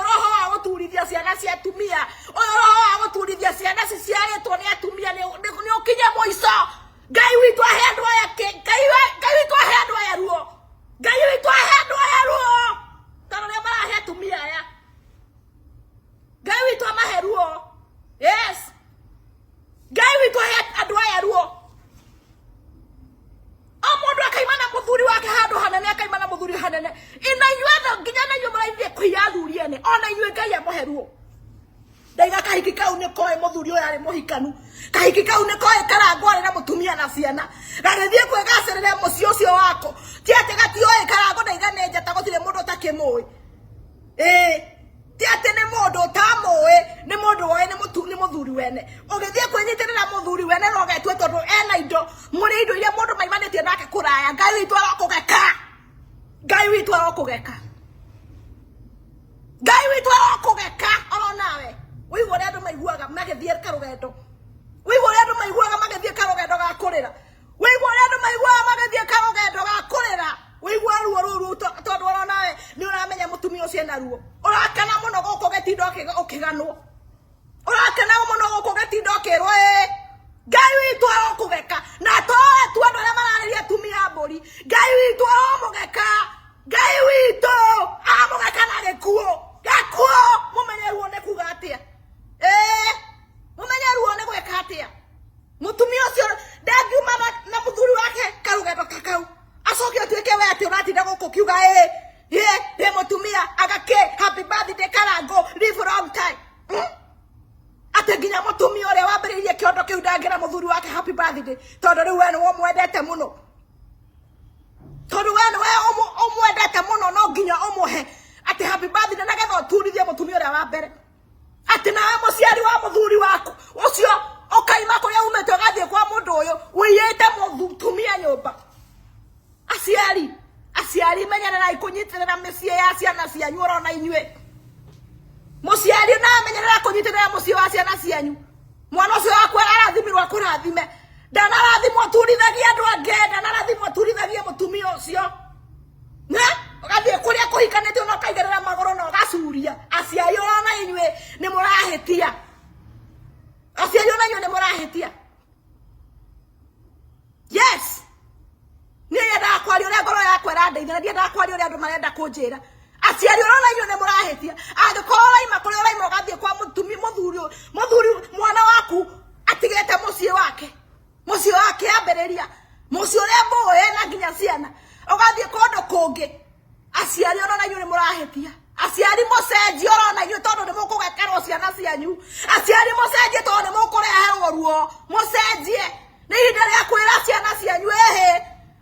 roho wa guturithia ciana cia atumia uyu roho wa guturithia ciana ciciaritwo ni atumia ni ukinye muico Ngai witu ahe andu aya Ngai witu ahe andu aya ruo Ngai witu ahe andu aya ruo tano ni marahe atumia aya Ngai witu amahe ruo yes Ngai witu ahe andu aya ruo Amundu akaimana muthuri wake handu hanene akaimana muthuri hanene ina inyuothe nginya na inyuo maraithie kuiya athuri ene ona inyuo Ngai amuheruo ndaiga kahiki kau ni koe muthuri uyu ari muhikanu kahiki kau ni koe karangwa na mutumia na ciana garethie kwegacirire muci ucio wako ti ati gatioe karango ndaiga ne njata gutire mundu takimui ti ati ni mundu tamui ni mundu woe ni muthuri wene ugithie kwinyitirira muthuri wene no getwe tondu ena indo muri indo iria mundu maimanĩtie nake kuraya Ngai witu arokugeka Ngai witu arokugeka Ngai witu arokugeka ona nawe wigo ria andu maiguaga magithie karugendo wigo ria andu maiguaga magithie karugendo ga kurira wigo ria andu maiguaga magithie karugendo ga kurira wigo ruo ruru tondu ona nawe ni uramenya mutumia ucio na ruo urakana muno guku getindo ukiganwo urakana muno guku getindo ukirwo Ngai witu arokugeka na tu andu aria marariria atumia mburi Ngai witu aromugeka Ngai witu amugeka na gikuo mumenye ruo ne kuga atia mumenye ruo ne gweka atia mutumia ucio ndangiuma na muthuri wake karugendo kakau acoke atuike we ati uratinda guku kiuga mutumia agake happy birthday karango live long time ate nginya mutumia uria wambiriirie kiondo kiu ndangira muthuri wake happy birthday tondu riu we ni mwendete muno tondu we ni umwendete muno no nginya umuhe ati happy birthday na getho turithie mutumia uria wa mbere ati nawe muciari wa muthuri waku ucio okaima kuria umete gathie kwa mundu uyu wiyite mutumia nyumba aciari menyerera ikunyitirira micie ya ciana cianyu urona inyue muciari na menyerera kunyitirira mucie wa ciana cianyu mwana ucio wakwa arathimirwo kurathime ndanarathimwo turithagia andu ange ndanarathimwo turithagia mutumia ucio na ugathie kuria kuhikanite no kaigerera magoro no gacuria aciari urona inyue ni murahitia aciari urona inyue ni murahitia yes ni yenda kwari uria ngoro yakwa irandeithia ndi nda kwari uria andu marenda kunjira aciari urona inyue ni murahitia angikora ima kuria uraima ugathie kwa muthuri mwana waku atigete mucie wake ambiriria mucie uria mboe na nginya ciana ugathie kondo kungi aciari urona inyue ni murahitia aciari mucenjie urona inyue tondu ni mukugekerwo ciana cianyu aciari mucenjie tondu ni mukureherwo ruo mucenjie ni ihinda ria kwira ciana cianyu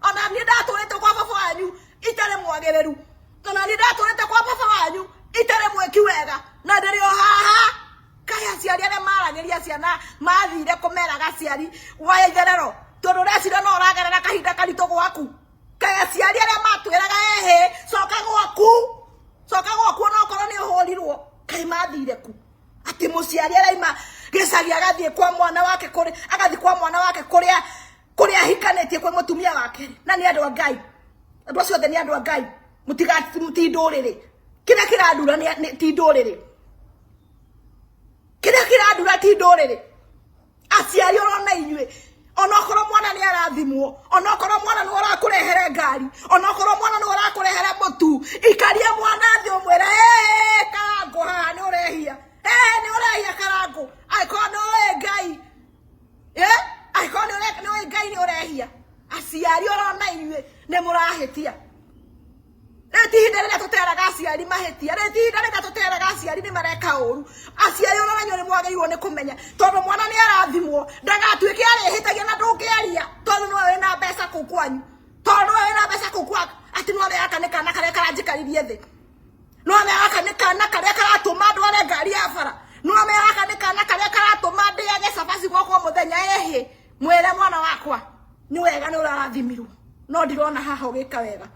ona ni ndaturite kwa baba wanyu itare mwagiriru ona ni ndaturite kwa baba wanyu itare mweki wega na ndiri o haha kaya aciari aria maragiria ciana mathire kumera gaciari wa itherero tondu recira no uragerera kahinda karito gwaku kaya aciari aria matwiraga coka gwaku no korwo ni uhurirwo kai mathire ku ati muciari araima gicagi agathie kwa mwana wake agathie kwa mwana wake kuria hikanetie kwa mutumia wake na ni andu a Ngai andu acio othe ni andu a Ngai mutindurire kira kiradura ni tindurire kira kiradura tindurire aciari urona inyue onokorwo mwana ni arathimwo onokorwo mwana ni urakurehere ngari onokorwo mwana ni urakurehere mutu ikaria mwana thi umwira karango ha ni urehia ni urehia karango aiko no Ngai aiko no Ngai ni urehia aciari urona inyue ni murahitia retihinda rĩrĩa tuteraga aciari mahitia retihinda rĩrĩa tuteraga aciari ni mareka ũru aciari urona inyue ni mwagĩrĩirwo ni kumenya tondu mwana ni arathimwo ndagatuĩke arĩhĩtagia na ndũngĩaria tondu no wĩna mbeca kũu kwanyu tondu no wĩna mbeca kũu kwaku ati no wĩaka nĩ kana karĩa karanjĩkaririe thĩ no wĩaka nĩ kana karĩa karatũma ndware ngari ya bara no wĩaka nĩ kana karĩa karatũma ndĩage cabaci gwakwa mũthenya mwĩre mwana wakwa ni wega ni ũrarathimirwo no ndirona haha ũgĩka wega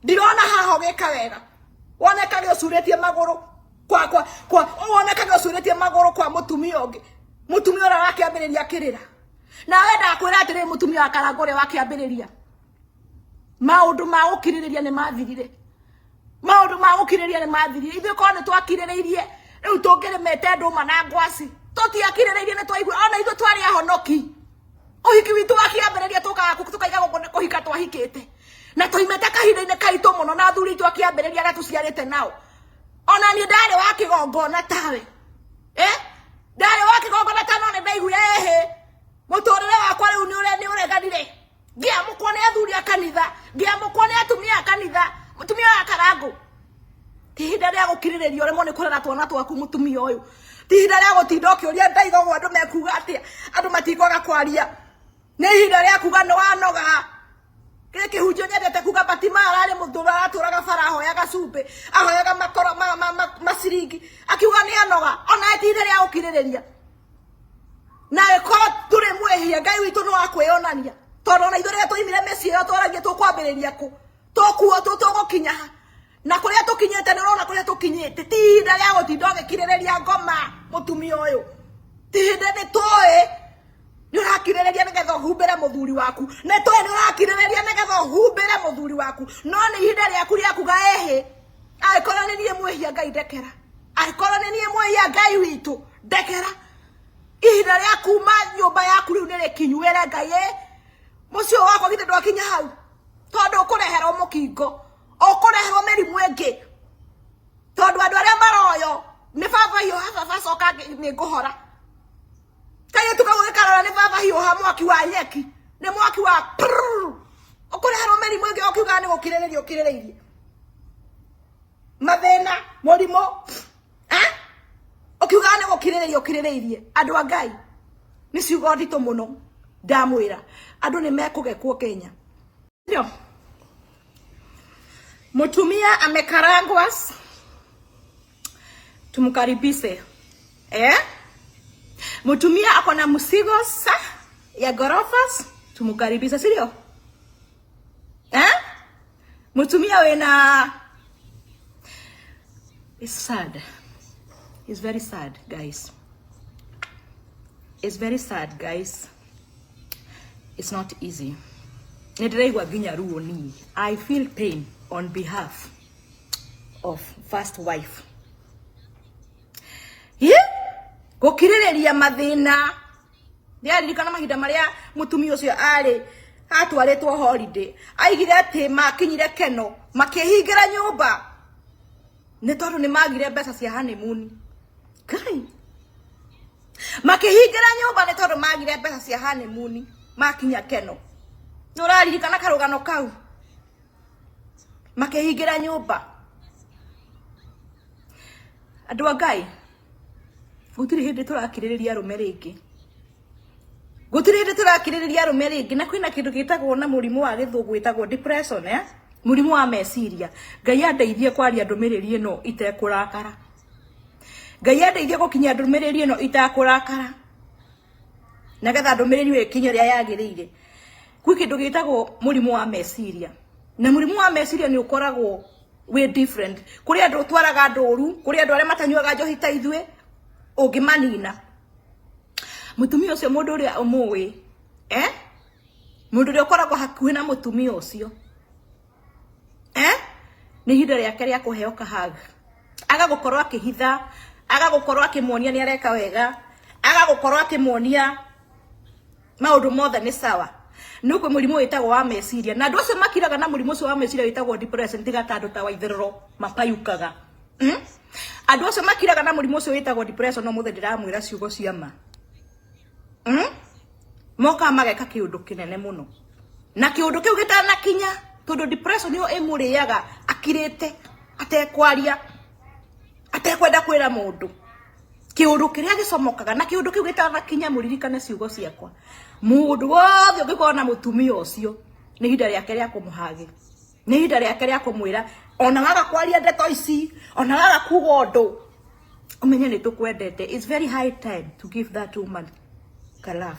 ndirona haha ũgĩka wega wonekage ũcurĩtie magũrũ wonekage ũcurĩtie magũrũ kwa mũtumia ũngĩ mutumia ora wake ambiriria kirira na wenda kwira atire mutumia wa Karangũ wake ambiriria maundu ma ukiririria ni mathirire maundu magukiriria ni mathirie ithuĩ korwo nĩ twakirĩrĩirie rĩu tũngĩrĩmĩte ndũma na ngwaci tũtiakirĩrĩirie nĩ twaigua ona ithuĩ twarĩ ahonoki ũhiki witũ wakiambĩrĩria tukaiga kũhika twahikĩte na tũimĩte kahinda-inĩ kaitũ mũno na athuri itũ akiambĩrĩria arĩa tũciarĩte nao ona niĩ ndarĩ wa kĩgongona tawe ndarĩ wa kĩgongona ta no nĩ ndaiguire mũtũrĩre wakwa rĩu nĩ ũreganire ngĩamũkwo nĩ athuri a kanitha ngĩamũkwo nĩ atumia a kanitha mũtumia wa Karangũ ti ihinda rĩa gũkirĩrĩria ũremwo nĩ kũrera twana twaku mũtumia ũyũ ti ihinda rĩa gũtinda ũkĩũria ndaigagwo andũ mekuga atĩa andũ matikwaga kwaria nĩ ihinda rĩa kuga nĩ wanoga kĩhunjio nyendete kuga Batimara arĩ mũndũ aratũraga bara ahoyaga cumbĩ ahoyaga makoro maciringi akiuga nĩ anoga ona ti ihinda rĩa gũkirĩrĩria na gĩkorwo tũrĩ mwĩhia Ngai witũ nĩ wa kwĩyonania tondũ ona ithuĩ rĩrĩa tũimire mĩciĩ ĩyo twaragia tũkwambĩrĩria kũ tũkuo tũgũkinya na kũrĩa tũkinyĩte nĩ ũrona kũrĩa tũkinyĩte ti ihinda rĩa gũtinda ũgĩkirĩrĩria ngoma mũtumia ũyũ ti ihinda nĩ tũĩ nĩ ũrakirĩrĩria nĩgetha ũhumbĩre mũthuri waku nĩ tũĩ nĩ ũrakirĩrĩria nĩgetha ũhumbĩre mũthuri waku no nĩ ihinda rĩaku rĩa kuga angĩkorwo nĩ niĩ mwĩhia Ngai ndekera angĩkorwo nĩ niĩ mwĩhia Ngai witũ ndekera ihinda rĩa kuma nyũmba yaku rĩu nĩ rĩkinyu wĩre Ngai mũciĩ wakwa githĩ ndwakinya hau tondũ ũkũreherwo mũkingo ũkũreherwo mĩrimũ ĩngĩ tondũ andũ arĩa maroyo nĩ baba hiũha coka nĩ ngũhora kaĩ tukagũgĩkarora nĩ baba hiũha mwaki wa nyeki nĩ mwaki wa ũkũreherwo mĩrimũ ĩngĩ ũkiuga nĩ gũkirĩrĩria ũkirĩrĩirie mathĩna mũrimũ ukiuga nĩ gũkirĩrĩria ũkirĩrĩirie andũ a Ngai nĩ ciugo nditũ mũno ndamwĩra andũ nĩ mekũgekwo Kenya ndio Mutumia amekarangwa tumkaribishe Mutumia ako na mzigo ya ghorofa tumkaribishe sio Mutumia wena it's sad. It's very sad, guys. It's very sad, guys. It's not easy. I feel pain on behalf of first wife. Gukirĩrĩria mathĩna. Ndiaririkana mahinda marĩa mũtumia ũcio arĩ atwarĩtwo holiday. Aigire atĩ makinyire Keno, makĩhingĩra nyũmba. Nĩ tondũ nĩ magire mbeca cia honeymoon. Kai. Makĩhingĩra nyũmba nĩ tondũ magire mbeca cia honeymoon. Makinya Keno. Nũraririkana karũgano kau. Makĩhingĩra nyũmba. Andũ a Ngai. Gũtirĩ hĩndĩ tũrakirĩrĩria arũme rĩngĩ. Gũtirĩ hĩndĩ tũrakirĩrĩria arũme rĩngĩ na kwĩna kĩndũ gĩtagwo na mũrimũ wa gĩthũngũ wĩtagwo depression mũrimũ wa meciria. Ngai andeithie kwaria ndũmĩrĩri ĩno itekũrakara. Ngai andeithie gũkinyia ndũmĩrĩri ĩno itekũrakara. Nagetha ndũmĩrĩri ĩyo ĩkinye ũrĩa yagĩrĩire. Kwĩ kĩndũ gĩtagwo mũrimũ wa meciria. Na mũrimũ wa meciria nĩ ũkoragwo we different. Kũrĩ andũ twaraga ndũru, kũrĩ andũ arĩa matanyuaga njohi ta ithuĩ, ũngĩmanina. Mũtumia ũcio mũndũ ũrĩa ũmũĩ, mũndũ ũrĩa ũkoragwo hakuhĩ na mũtumia ũcio. Nĩ ihinda rĩake rĩa kũheo kahaga. Agagũkorwo akĩhitha, agagũkorwo akĩmuonia nĩ areka wega, agagũkorwo akĩmuonia maũndũ mothe nĩ sawa. Nĩ kwĩ mũrimũ wĩtagwo wa meciria. Na andũ acio makiraga na mũrimũ ũcio wa meciria wĩtagwo depression tiga ta andũ ta Waitherero mapayukaga. Andũ acio makiraga na mũrimũ ũcio wĩtagwo depression no mũthĩ ndĩramwĩra ciugo cia ma. Moka mageka kĩũndũ kĩnene mũno. Na kĩũndũ kĩu gĩtanakinya tondũ depression nĩyo ĩmũrĩaga akirĩte atekwaria atekwenda kwĩra mũndũ. Kĩũndũ kĩrĩa gĩcomokaga na kĩũndũ kĩu gĩtanakinya mũririkane ciugo ciakwa. Mũndũ wothe ũngĩkorwo na mũtumia ũcio nĩ ihinda rĩake rĩa kũmũhagĩ. Nĩ ihinda rĩake rĩa kũmwĩra ona waga kwaria ndeto ici, ona waga kuga ũndũ umenye nĩ tũkwendete. It's very high time to give that woman a laugh.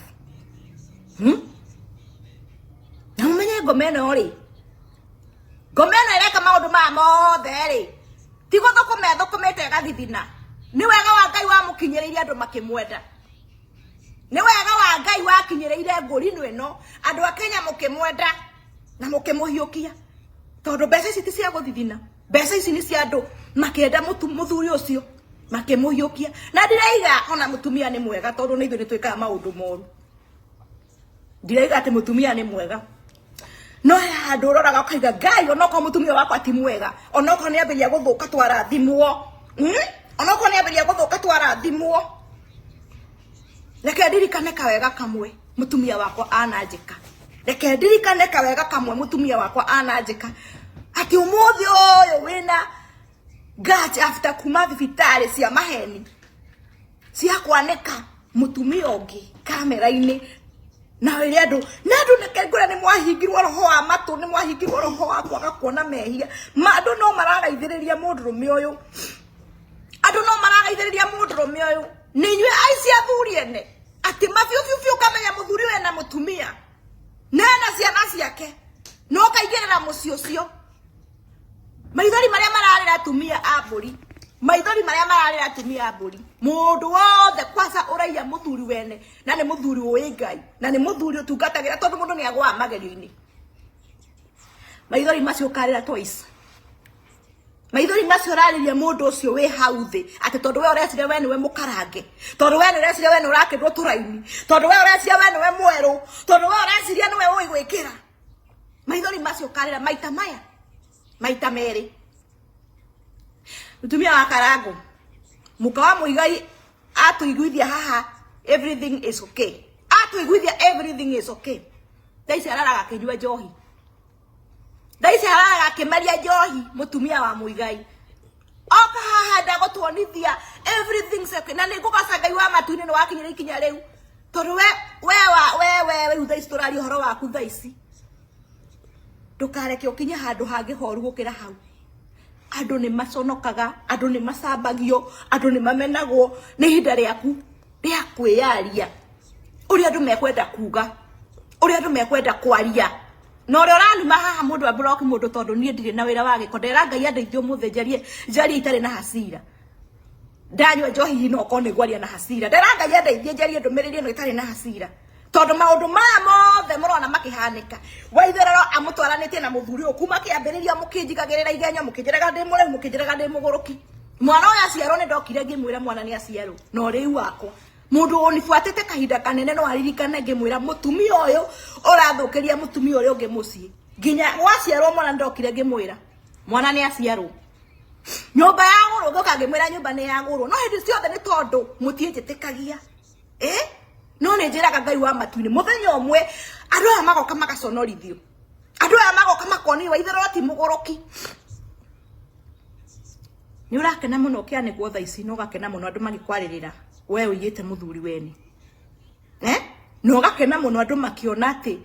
Na umenye ngoma ĩno rĩ. Ngoma ĩno ĩreka maũndũ ma mothe rĩ. Ti gũthũkũmete gathithina. Nĩ wega wa Ngai wa mũkinyĩrĩirie andũ makĩmwenda. Nĩ wega wa Ngai wakinyĩrĩire ngũrino ĩno andũ a Kenya mũkĩmwenda na mũkĩmũhiũkia. Tondũ mbeca ici ti cia gũthithina. Besa ici ni cia andu makenda muthuri ucio makimuyukia na ndireiga ona mutumia ni mwega tondu ni ithu ni twikaga maundu moru ndireiga ati mutumia ni mwega no handu uroraga ukaiga Ngai onoko mutumia wakwa ti mwega onoko ni ambiria guthuka twarathimwo onoko ni ambiria guthuka twarathimwo reke ndirikane kawega kamwe mutumia wakwa ananjika reke ndirikane kawega kamwe mutumia wakwa ananjika ati umuthi uyu wina gaji after kuma thibitari cia maheni cia kwaneka mutumia ungi kamera-ini na wele andu nekengura ni mwahingirwo roho wa matu ni mwahingirwo roho wa kwaga kuona mehia andu no maragaithiriria mundurume uyu andu no maragaithiriria mundurume uyu ninywe aici athuri ene ati mafiu kamenya muthuri we na mutumia nena ciana ciake no kaigirira muci ucio maithori maria mararira atumia aburi maithori maria mararira atumia aburi mundu wothe kwasa uraiya muthuri wene na ni muthuri uwi Ngai na ni muthuri utungatagira tondu mundu ni agwa magerio-ini maithori macio karira twice maithori macio rariria mundu ucio wi hau thi ati tondu we urecire we niwe mukarange tondu we urecire we nurakindwo turaini tondu we urecire we niwe mweru tondu we urecire niwe ui gwikira maithori macio karira maita maya maita meri mutumia wa Karangu mukawa muigai atuiguithia haha everything is okay atuiguithia everything is okay daisi araraga kinyua njohi daisi araraga kimeria njohi mutumia wa muigai oka haha ndagotwonithia everything is okay na nigugaca Ngai wa matu-ini ni wakinyira ikinya riu tondu we daisi turari horo waku daisi ndukareke ukinye handu hangi horu gukira hau andu ni maconokaga andu ni macambagio andu ni mamenagwo ni hinda riaku ria kwiyaria uri andu mekwenda kuga uri andu mekwenda kwaria no uri uranuma haha mundu abrock mundu tondu nie ndire na wira wa giko ndera Ngai andeithio muthe njarie itari na hasira ndanywa njohi no kone gwaria na hasira ndera Ngai andeithie njarie ndumiriri no itari na hasira tondu maundu maya mothe murona makihanika waitherero amutwaranitie na muthuri ukuma kiambiriria mukinjigagirira igenya mukinjiraga ndi mureu mukinjiraga ndi muguruki mwana uyu aciarwo ni ndokire ngimwira mwana ni aciarwo no riu wakwa mundu unifuatite kahinda kanene no aririkane ngimwira mutumia uyu urathukiria mutumia uyu ungi mucii nginya waciarwo mwana ndokire ngimwira mwana ni aciarwo nyumba yagurwo ngoka ngimwira nyumba ni yagurwo no hindi ciothe ni tondu mutienjitikagia no ne njiraga Ngai wa matu-ini muthenya umwe andu aya magoka magaconorithio andu aya magoka makoni wa itherero ti muguruki ni urakena muno kianegwo tha ici no gakena muno andu magikwaririra we uyite muthuri weni no gakena muno andu makiona ati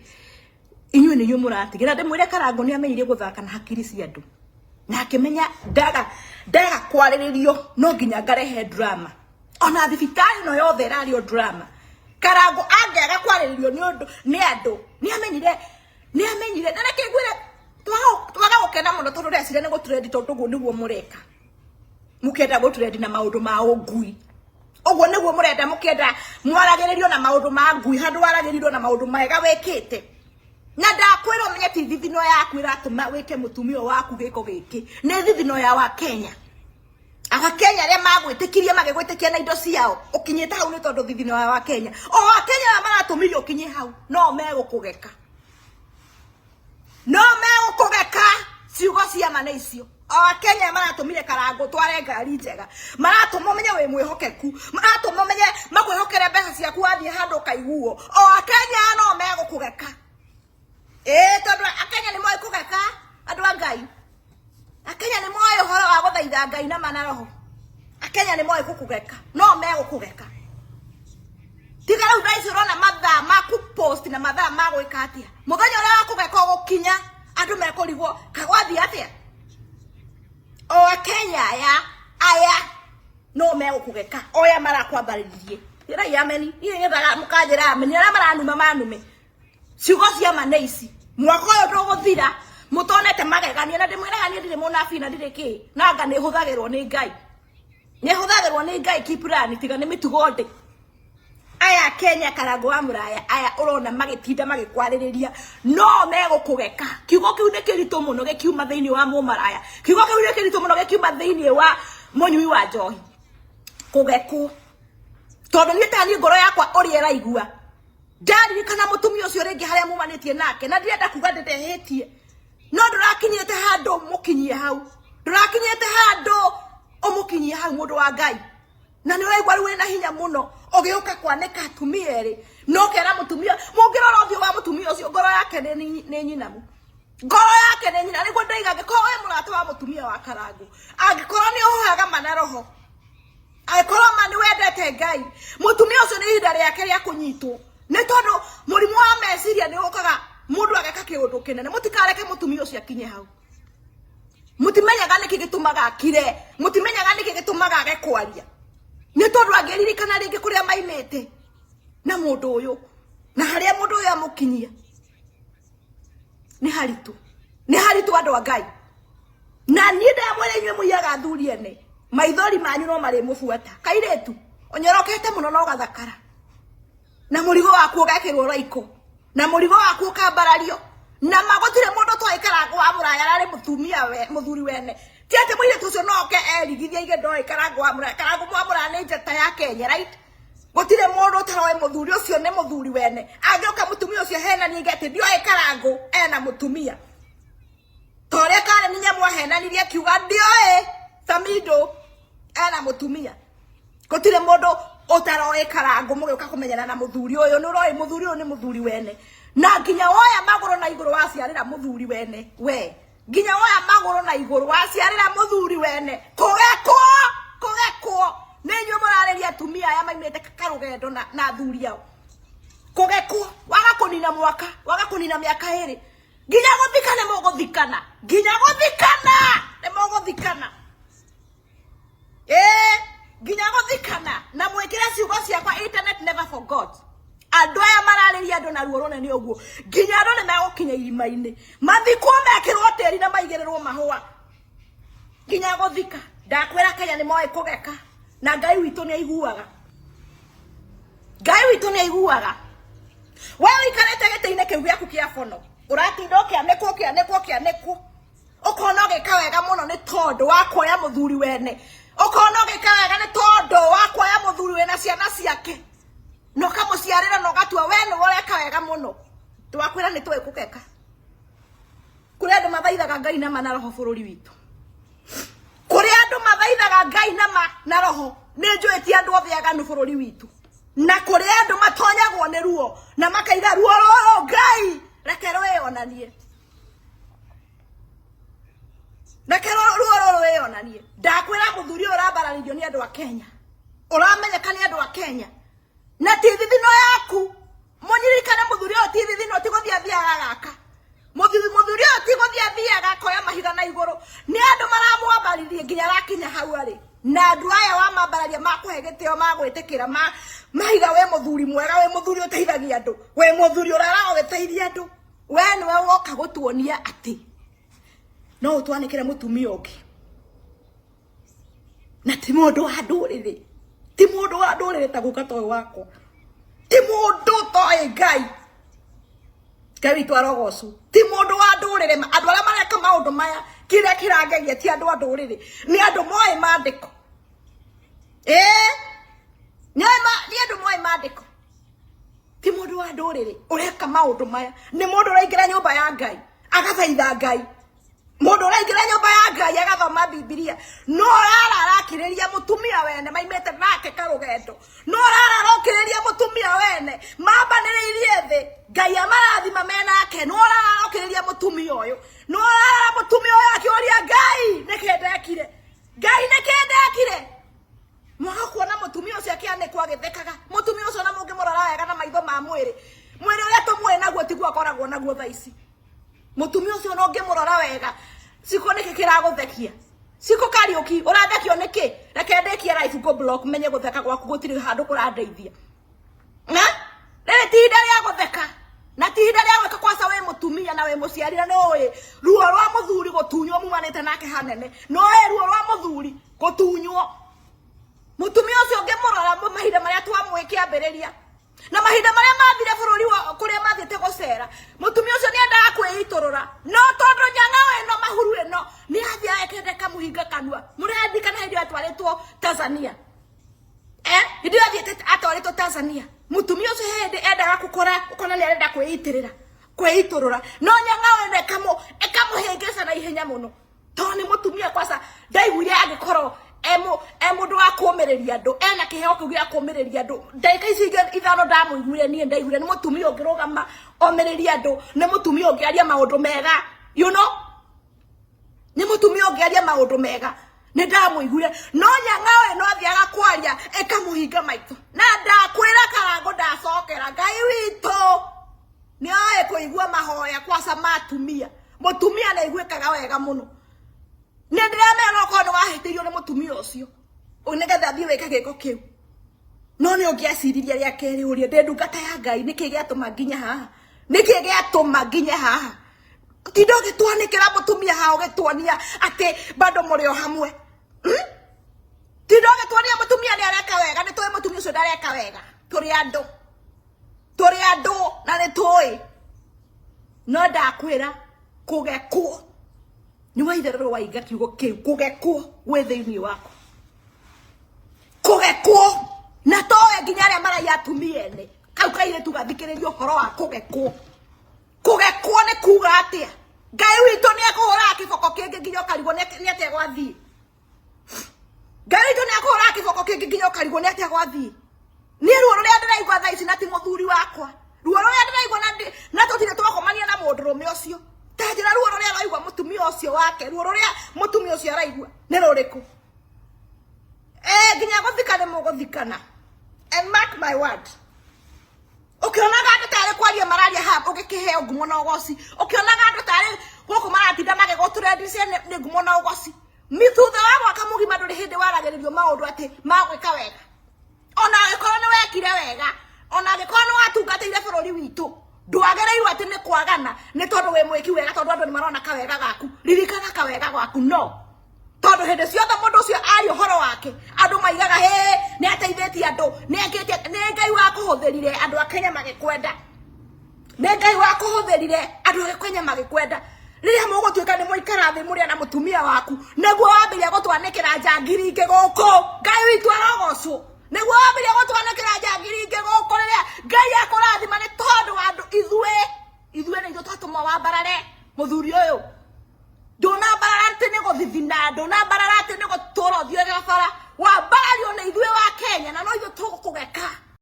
inywe ni nyumuratigira ndimwire Karangu ni amenyire guthaka na hakiri cia andu na akimenya ndaga kwariririo no nginya ngarehe drama ona thibitari no yothe radio drama Karangu angega kwariririo ni andu ni amenyire na rekegwire twaga gukena muno tondu recire ni gutrend tondu guo niguo mureka mukenda gutrend na maundu ma ungui ogwo niguo murenda mukenda mwaragiririo na maundu ma ngui handu waragiririo na maundu mega wekite na ndakwira umenye ti thithino yaku iratuma wike mutumio waku giko giki ni thithino ya wa Kenya Kenya ria magwitikirie magigwitikia na indo ciao ukinyita hau ni tondu thithino wa Kenya Kenya maratumirio ukinye hau no megukugeka ciugo cia mane icio Kenya maratumire Karangu tware ngari njega maratuma menye we mwihokeku maratuma menye makwihokere mbeca ciaku wathie handu kaiguo Kenya no megukugeka tondu Kenya ni moi kugeka andu a Ngai Kenya ni moi horo wa guthaitha Ngai na manaroho Kenya ni moi kukugeka no megukugeka tigara udai cirona mathaa maku post na mathaa magwika atia muthenya uria wakugeka gukinya andu mekurigwo kagwathi atia Kenya aya no megukugeka oya marakwambaririe ira yameni ni ngethaga mukajira ameni ara maranuma manume ciugo cia mane ici mwaka uyu nduguthira mutonete magegania na ndimwiraga ni ndire munafi na ndire ki nanga ni huthagirwo ni Ngai keep plan tiga ni mitugo ndi aya Kenya Karangu wa Muraya aya urona magitinda magikwaririria no megukugeka kiugo kiu ne kirito muno gekiuma thiini wa Mumaraya kiugo kiu ne kirito muno gekiuma thiini wa Munyui wa Njohi kugekwo tondu ni tani ngoro yakwa uri eraigua ndari kana mutumia ucio ringi haria mumanitie nake na ndirenda kuga ndehetie no ndurakinyete handu mukinyie hau ndurakinyete handu umukinyie hau mundu wa Ngai na ni uraigwa riu wina hinya muno ogiuka kwaneka atumia eri no kera mutumia mungirora uthio wa mutumia ucio ngoro yake ni nyinamu ngoro yake ni nyina niguo ndaiga ngikoro we murata wa mutumia wa Karangu angikoro ni uhaga mana roho angikoro mani wendete Ngai mutumia ucio ni ihinda riake ria kunyitwo ni tondu murimu wa meciria ni ukaga mundu ageka kiundu kinene mutikareke mutumia ucio akinye hau mutimenyaga niki gitumaga akire mutimenyaga niki gitumaga agekwaria ni tondu angiririkana ringi kuria maimete na mundu uyu na haria mundu uyu amukinyia ni haritu andu a Ngai na ni ndamwire inywe muiyaga athuri ene maithori manyu no mari mubuata kairetu onyorokete muno no gathakara na murigo waku ugakirwo raiko na murigo waku ukambarario na magotire mundu toikara wa Muraya rari mutumia we muthuri wene tiate mwire tucio noke erigithia ige ndoi Karangu wa Muraya Karangu wa Muraya ni njata ya Kenya right gotire mundu taroe muthuri ucio ne muthuri wene angioka mutumia ucio hena ni ngete dio Karangu ena mutumia tore kare ni nyamwa hena ni kiuga dio Samido ena mutumia gotire mundu utaroe Karangu mugiuka kumenyana na muthuri uyu nuroi muthuri uyu ni muthuri wene na nginya woya maguru na iguru waciarira muthuri wene we nginya woya maguru na iguru waciarira muthuri wene kugekwo nenyu murariria atumia aya maimete karugendo na thuri yao kugekwo waga kunina mwaka waga kunina miaka iri nginya guthikana muguthikana nginya guthikana ne muguthikana nginya guthikana na mwekira ciugo ciakwa internet never forgot andu aya marariria andu na ruo runene uguo nginya andu ni megukinya irimaini mathikwo mekirwo teri na maigirirwo mahua nginya guthika ndakwira Kenya ni moe kugeka na Ngai witu ni aiguaga Ngai witu ni aiguaga wewe ikarete gete-ine kiu giaku kia bono uratinda ukianekwo ukona gika wega muno ni tondu wa kuoya muthuri wene ukona gika wega ni tondu wa kuoya muthuri wena ciana ciake no kamuciarira no gatua wene woreka wega muno twakwira ni twikugeka kuri andu mathaithaga Ngai na mana roho bururi witu kuri andu mathaithaga Ngai na roho ni njuitie andu othe aganu bururi witu na kuri andu matonyagwo ni ruo na makaiga ruo roro Ngai rekero yonanie rekero ruo yonanie ndakwira muthuri urabararirio ni andu a Kenya uramenyeka ni andu a Kenya na tithithino yaku munyirikane muthuri o tithithino tiguthia gaka muthuri o tiguthia gakoya mahiga na iguru ni andu maramwambaririe nginya rakinya hau ari na andu aya wa mambararia makuhegeteo magwitikira mahiga we muthuri mwega we muthuri uteithagia andu we muthuri urara ugiteithia andu we niwe woka gutuonia ati no utwanikire mutumia ungi na ti mundu wa nduriri ti mundu wa nduriri ta guka toy wako ti mundu toy Ngai Ngai twarogocu ti mundu wa nduriri andu aria mareka maundu maya kire kirangegia ti andu a nduriri ni andu moe mandiko ni andu moe mandiko ti mundu wa nduriri ureka maundu maya ni mundu uraingira nyumba ya Ngai agathaitha Ngai mundu uraingira nyumba ya Ngai agathoma Biblia no rara rakiriria mutumia wene maimete nake karugendo no rara rokiriria mutumia wene mambaniririe thi Ngai amarathima menake no rara rokiriria mutumia uyu no rara mutumia uyu akioria Ngai nikendekire Ngai nikendekire mwaga kuona mutumia ucio akianekwa agithekaga mutumia ucio na mungi murara wega na maitho ma mwiri uria tumwe naguo tiguo akoragwo naguo thaici mutumia ucio no ngimurora wega siko niki kiraguthekia siko Kariuki urathekio niki reke ndekie life go block menye gutheka gwaku gutiri handu kurandeithia na rere tinda ria gutheka na tinda ria gweka kwasa we mutumia na we muciarira no ruo rwa muthuri gutunywo mumanite nake hanene no ruo rwa muthuri gutunywo mutumia ucio ngimurora mahinda maria twamwikia mberiria na mahinda maria mathire bururi wa kuria mathiete gocera mutumia ucio ni endaga kwiiturura no tondu nyanga eno mahuru eno ni athia ekende kamuhinga kanua murendikana hindi atwaritwo Tanzania hindi athiete atwaritwo Tanzania mutumia ucio hindi endaga ukona ni arenda kwiiturura no nyanga eno ekamuhengesa na ihenya muno to ni mutumia kwasa ndaiguire agikorwo mundu wa kumereria andu ena kiheo kiu gia kumereria andu ndaika ici ithano ndamuiguire nie ndaiguire ni mutumia ungirugama omereria andu ni mutumia ungiaria maundu mega you know ni mutumia ungiaria maundu mega ni ndamuiguire no nyanga no athiaga kwaria ekamuhinga maito na ndakwira karango ndacokera Ngai wito ni ae kuigua mahoya kwasa matumia mutumia na igwikaga wega muno Nendramena kono wahitirio ni mutumia ucio. Unegetha thie weke giko kiu. No ni ungiaciriria ria keri uria ndendungata ya Ngai niki giatuma nginya haha. Niki giatuma nginya haha. Tindo gitwanikira mutumia hao gitwania ati bado muri o hamwe. Tindo gitwania mutumia ni areka wega ni toy mutumia ucio ndareka wega. Turi andu na ni toy. No ndakwira kugekwo ni waitherero waiga kiugo kiu kugekwo we thiini wako kugekwo na towe nginya aria maraya atumia ene kau kaire tugathikiririo horo wa kugekwo ni kuga atia Ngai witu ni akuhura kiboko kingi nginya ukarigwo ni atia gwathii Ngai witu ni akuhura kiboko kingi nginya ukarigwo ni atia gwathii ni ruo ruria ndiraigwa thaa ici na ti muthuri wakwa ruo ruria ndiraigwa na tutire twakomania na mundurume ucio tajira ruo ruria araigwa mutumia ucio wake ruo ruria mutumia ucio araigwa ni ruriku nginya guthikane muguthikana and mark my word ukionaga andu tare kwaria mararia hapa ugikiheo ngumo na ugoci ukionaga andu tare guku maratinda magiguturendicia ni ngumo na ugoci mithutha wa mwaka mugima nduri hindi waragiririo maundu ati magwika wega ona gikorwo ni wekire wega ona gikorwo ni watungatire bururi witu ndwagereirwo ati ni kwagana ni tondu we mwiki wega tondu andu ni marona kawega gaku ririkana kawega gaku no tondu hindi ciothe mundu ucio ari horo wake andu maigaga ni ateithĩtie andu ni angite ni Ngai wa kuhuthirire andu a Kenya magikwenda ni Ngai wa kuhuthirire andu a Kenya magikwenda riria mugutuika ni muikara thi muria na mutumia waku neguo wambiria gutwanikira njangiri ingi guku Ngai witu arogocwo neguo wambiria gutwanikira njangiri ingi guku riria Ngai akurathima ni tondu andu ithue ni twatuma wambarare muthuri uyu ndona bararate ni guthithina ndona bararate ni gutura thio gabara wa barario ni ithue wa Kenya na no ithu tukugeka